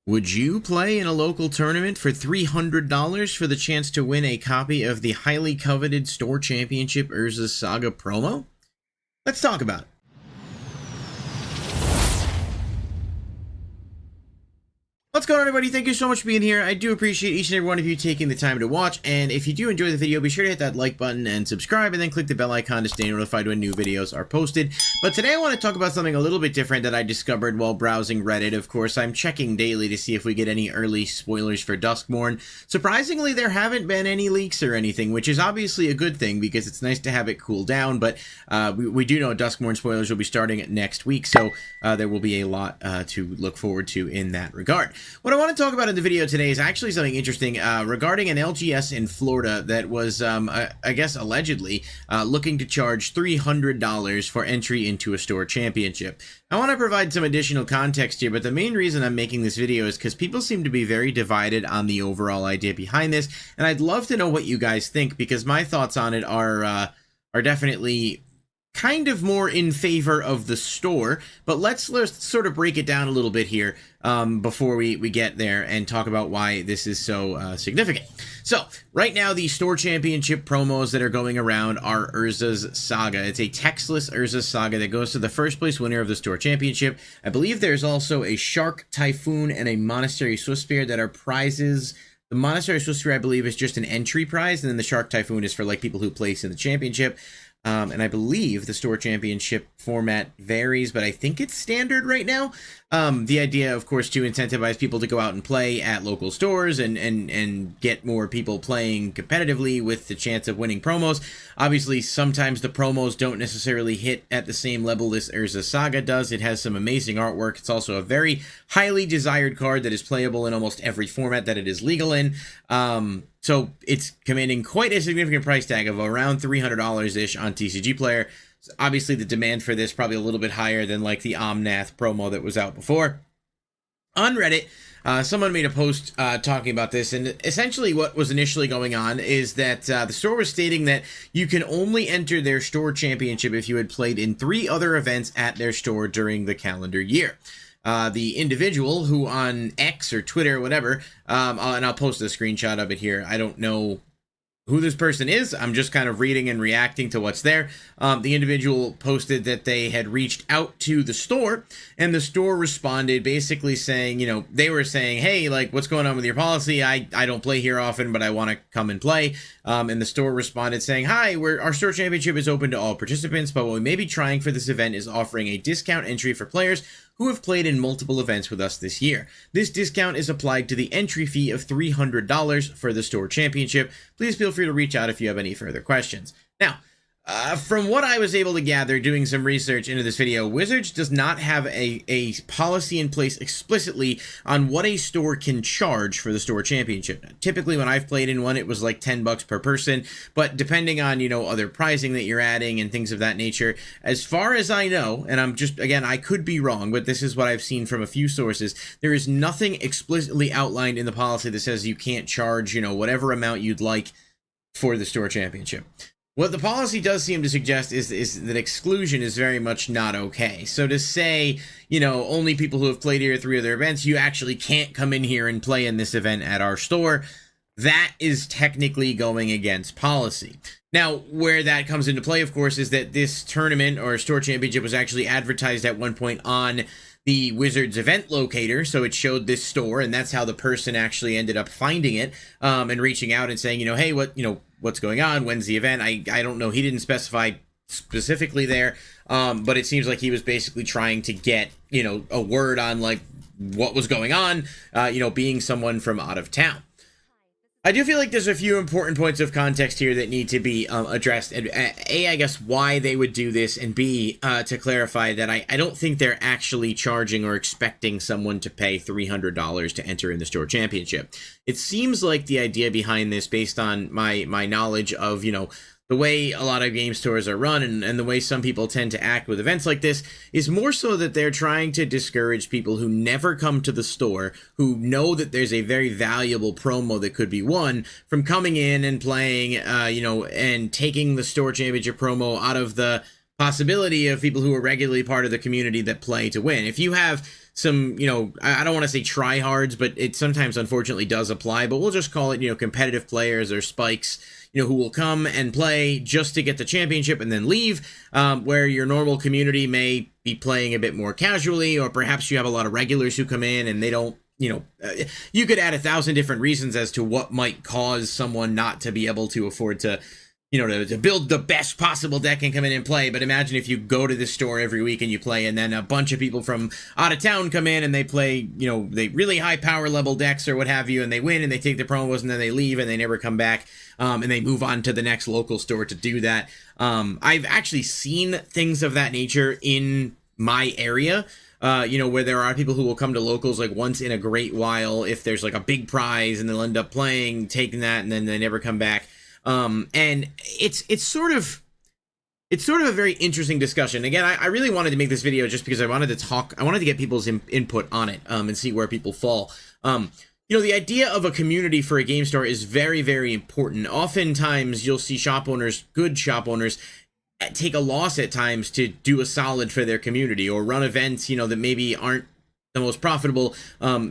Would you play in a local tournament for $300 for the chance to win a copy of the highly coveted Store Championship Urza's Saga promo? Let's talk about it. What's going on, everybody? Thank you so much for being here. I do appreciate each and every one of you taking the time to watch, and if you do enjoy the video, be sure to hit that like button and subscribe, and then click the bell icon to stay notified when new videos are posted. But today I want to talk about something a little bit different that I discovered while browsing Reddit. Of course, I'm checking daily to see if we get any early spoilers for Duskmourn. Surprisingly, there haven't been any leaks or anything, which is obviously a good thing because it's nice to have it cool down, but we do know Duskmourn spoilers will be starting next week, so there will be a lot to look forward to in that regard. What I want to talk about in the video today is actually something interesting regarding an LGS in Florida that was, I guess, allegedly looking to charge $300 for entry into a store championship. I want to provide some additional context here, but the main reason I'm making this video is because people seem to be very divided on the overall idea behind this, and I'd love to know what you guys think, because my thoughts on it are definitely kind of more in favor of the store, but let's sort of break it down a little bit here before we get there and talk about why this is so significant. So, right now, the Store Championship promos that are going around are Urza's Saga. It's a textless Urza's Saga that goes to the first place winner of the Store Championship. I believe there's also a Shark Typhoon and a Monastery Swiftspear that are prizes. The Monastery Swiftspear, I believe, is just an entry prize, and then the Shark Typhoon is for, like, people who place in the championship. And I believe the Store Championship format varies, but I think it's standard right now. The idea, of course, to incentivize people to go out and play at local stores and get more people playing competitively with the chance of winning promos. Obviously, sometimes the promos don't necessarily hit at the same level as Urza's Saga does. It has some amazing artwork. It's also a very highly desired card that is playable in almost every format that it is legal in. So it's commanding quite a significant price tag of around $300-ish on TCG Player. So obviously, the demand for this probably a little bit higher than like the Omnath promo that was out before. On Reddit, someone made a post talking about this, and essentially what was initially going on is that the store was stating that you can only enter their store championship if you had played in 3 other events at their store during the calendar year. The individual who on X or Twitter or whatever, and I'll post a screenshot of it here. I don't know who this person is. I'm just kind of reading and reacting to what's there. The individual posted that they had reached out to the store, and the store responded basically saying, you know, they were saying, hey, like, what's going on with your policy? I don't play here often, but I want to come and play. And the store responded saying, hi, our store championship is open to all participants, but what we may be trying for this event is offering a discount entry for players who have played in multiple events with us this year. This discount is applied to the entry fee of $300 for the store championship. Please feel free to reach out if you have any further questions. Now, from what I was able to gather doing some research into this video, Wizards does not have a policy in place explicitly on what a store can charge for the store championship. Typically, when I've played in one, it was like $10 per person, but depending on, you know, other pricing that you're adding and things of that nature, as far as I know, and I'm just, again, I could be wrong, but this is what I've seen from a few sources, there is nothing explicitly outlined in the policy that says you can't charge, you know, whatever amount you'd like for the store championship. What the policy does seem to suggest is that exclusion is very much not okay. So to say, you know, only people who have played here at 3 other events, you actually can't come in here and play in this event at our store, that is technically going against policy. Now, where that comes into play, of course, is that this tournament or store championship was actually advertised at one point on the Wizards event locator, so it showed this store, and that's how the person actually ended up finding it and reaching out and saying, you know, hey, what's going on? When's the event? I don't know. He didn't specify specifically there, but it seems like he was basically trying to get, you know, a word on like what was going on, you know, being someone from out of town. I do feel like there's a few important points of context here that need to be addressed. And A, I guess why they would do this, and B, to clarify that I don't think they're actually charging or expecting someone to pay $300 to enter in the store championship. It seems like the idea behind this, based on my knowledge of, you know, the way a lot of game stores are run and the way some people tend to act with events like this, is more so that they're trying to discourage people who never come to the store, who know that there's a very valuable promo that could be won, from coming in and playing, you know, and taking the store championship promo out of the possibility of people who are regularly part of the community that play to win. If you have some, I don't want to say tryhards, but it sometimes unfortunately does apply, but we'll just call it, competitive players or spikes, who will come and play just to get the championship and then leave, where your normal community may be playing a bit more casually, or perhaps you have a lot of regulars who come in and they don't, you could add 1,000 different reasons as to what might cause someone not to be able to afford to, to build the best possible deck and come in and play. But imagine if you go to this store every week and you play, and then a bunch of people from out of town come in and they play, they really high power level decks or what have you, and they win and they take the promos and then they leave and they never come back, and they move on to the next local store to do that. I've actually seen things of that nature in my area, where there are people who will come to locals like once in a great while if there's like a big prize, and they'll end up playing, taking that, and then they never come back. And it's sort of a very interesting discussion. Again, I really wanted to make this video just because I wanted to get people's input on it, and see where people fall. The idea of a community for a game store is very, very important. Oftentimes you'll see shop owners, good shop owners, take a loss at times to do a solid for their community, or run events, that maybe aren't the most profitable,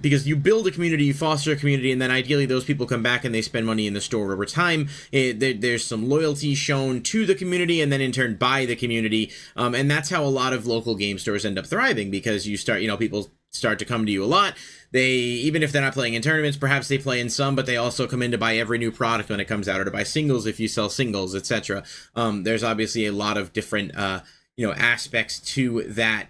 because you build a community, you foster a community, and then ideally those people come back and they spend money in the store over time. There's some loyalty shown to the community, and then in turn by the community, and that's how a lot of local game stores end up thriving, because you start, people start to come to you a lot. They, even if they're not playing in tournaments, perhaps they play in some, but they also come in to buy every new product when it comes out, or to buy singles if you sell singles, etc. There's obviously a lot of different aspects to that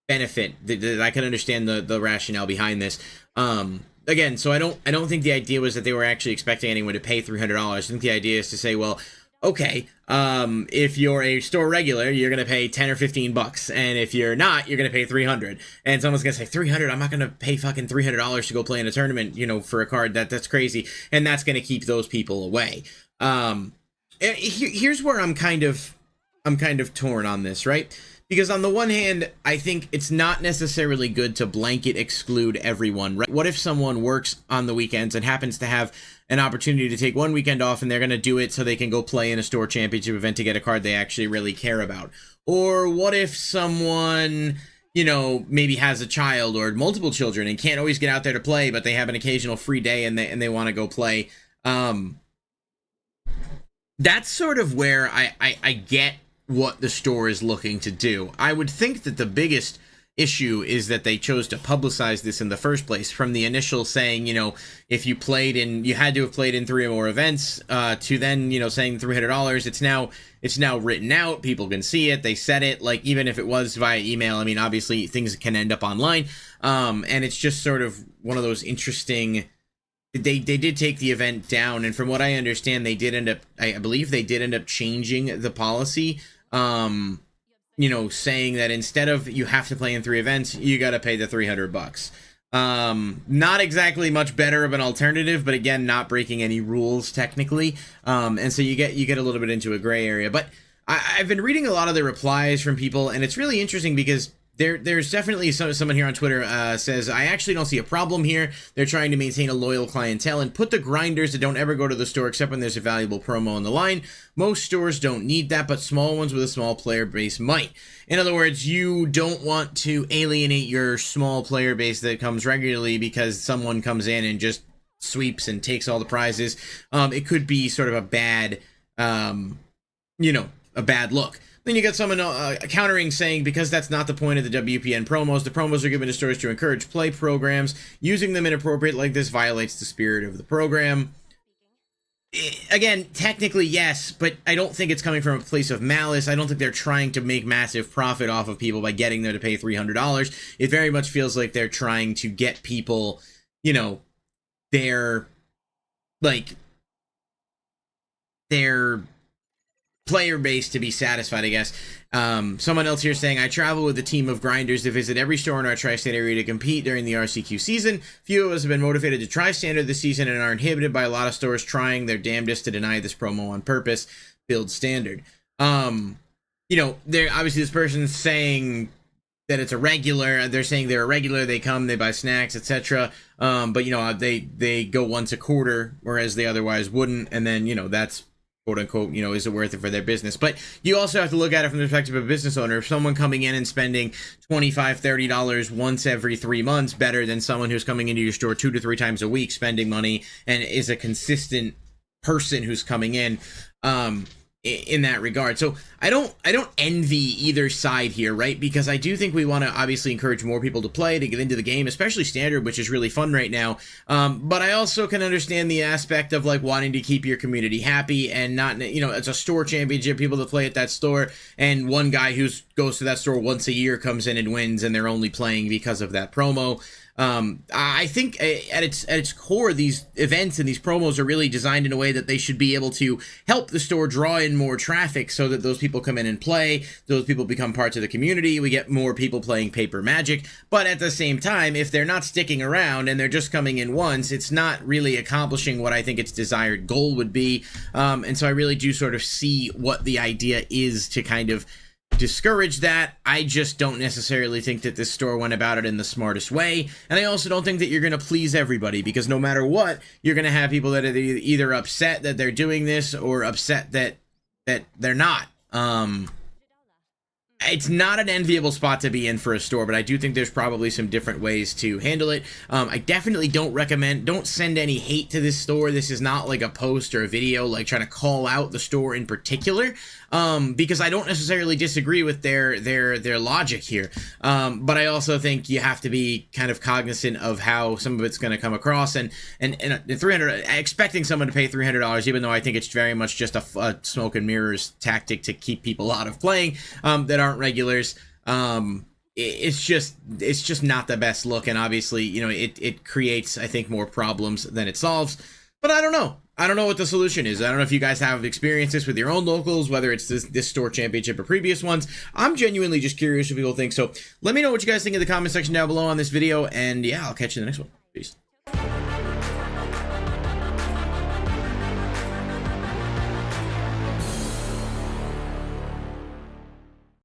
benefit that I can understand the rationale behind this. Again, so I don't think the idea was that they were actually expecting anyone to pay $300. I think the idea is to say, well, okay, if you're a store regular, you're gonna pay 10 or 15 bucks, and if you're not, you're gonna pay 300. And someone's gonna say, 300? I'm not gonna pay fucking $300 to go play in a tournament, for a card. That's crazy. And that's gonna keep those people away. Here's where I'm kind of torn on this, right? Because on the one hand, I think it's not necessarily good to blanket exclude everyone, right? What if someone works on the weekends and happens to have an opportunity to take one weekend off, and they're going to do it so they can go play in a store championship event to get a card they actually really care about? Or what if someone, maybe has a child or multiple children and can't always get out there to play, but they have an occasional free day and they want to go play? That's sort of where I get what the store is looking to do. I would think that the biggest issue is that they chose to publicize this in the first place, from the initial saying, if you had to have played in 3 or more events, to then, saying $300. It's now written out. People can see it. They said it, like, even if it was via email. I mean, obviously things can end up online. And it's just sort of one of those interesting. They did take the event down, and from what I understand, they did end up, I believe they did end up changing the policy, saying that instead of you have to play in 3 events, you got to pay the $300. Not exactly much better of an alternative, but again, not breaking any rules technically. And so you get a little bit into a gray area. But I've been reading a lot of the replies from people, and it's really interesting because there's definitely someone here on Twitter says, I actually don't see a problem here. They're trying to maintain a loyal clientele and put the grinders that don't ever go to the store except when there's a valuable promo on the line. Most stores don't need that, but small ones with a small player base might. In other words, you don't want to alienate your small player base that comes regularly because someone comes in and just sweeps and takes all the prizes. It could be sort of a bad, a bad look. Then you got someone countering, saying because that's not the point of the WPN promos. The promos are given to stores to encourage play programs. Using them inappropriate like this violates the spirit of the program. Again, technically yes, but I don't think it's coming from a place of malice. I don't think they're trying to make massive profit off of people by getting them to pay $300. It very much feels like they're trying to get people, their player base to be satisfied, I guess. Someone else here saying, I travel with a team of grinders to visit every store in our tri-state area to compete during the RCQ season. Few of us have been motivated to try standard this season and are inhibited by a lot of stores trying their damnedest to deny this promo on purpose. Build standard. They're obviously, this person's saying that it's a regular. They're saying they're a regular. They come, they buy snacks, etc. But they go once a quarter, whereas they otherwise wouldn't. And then, that's quote unquote, you know, is it worth it for their business? But you also have to look at it from the perspective of a business owner. If someone coming in and spending $25-$30 once every 3 months better than someone who's coming into your store 2 to 3 times a week spending money and is a consistent person who's coming in that regard. So I don't envy either side here, right? Because I do think we want to obviously encourage more people to play, to get into the game, especially standard, which is really fun right now. But I also can understand the aspect of like wanting to keep your community happy and not, you know, it's a store championship, people that play at that store, and one guy who goes to that store once a year comes in and wins, and they're only playing because of that promo. I think at its core, these events and these promos are really designed in a way that they should be able to help the store draw in more traffic so that those people come in and play, those people become parts of the community, we get more people playing paper Magic. But at the same time, if they're not sticking around and they're just coming in once, it's not really accomplishing what I think its desired goal would be. And so I really do sort of see what the idea is to kind of discourage that. I just don't necessarily think that this store went about it in the smartest way, and I also don't think that you're going to please everybody, because no matter what, you're going to have people that are either upset that they're doing this or upset that they're not. It's not an enviable spot to be in for a store, but I do think there's probably some different ways to handle it. I definitely don't send any hate to this store. This is not like a post or a video like trying to call out the store in particular, because I don't necessarily disagree with their logic here. But I also think you have to be kind of cognizant of how some of it's going to come across, and expecting someone to pay $300, even though I think it's very much just a smoke and mirrors tactic to keep people out of playing that aren't regulars. It's just not the best look, and obviously, you know, it creates, I think, more problems than it solves. But I don't know what the solution is. I don't know if you guys have experiences with your own locals, whether it's this store championship or previous ones. I'm genuinely just curious what people think. So let me know what you guys think in the comment section down below on this video, and yeah, I'll catch you in the next one. Peace.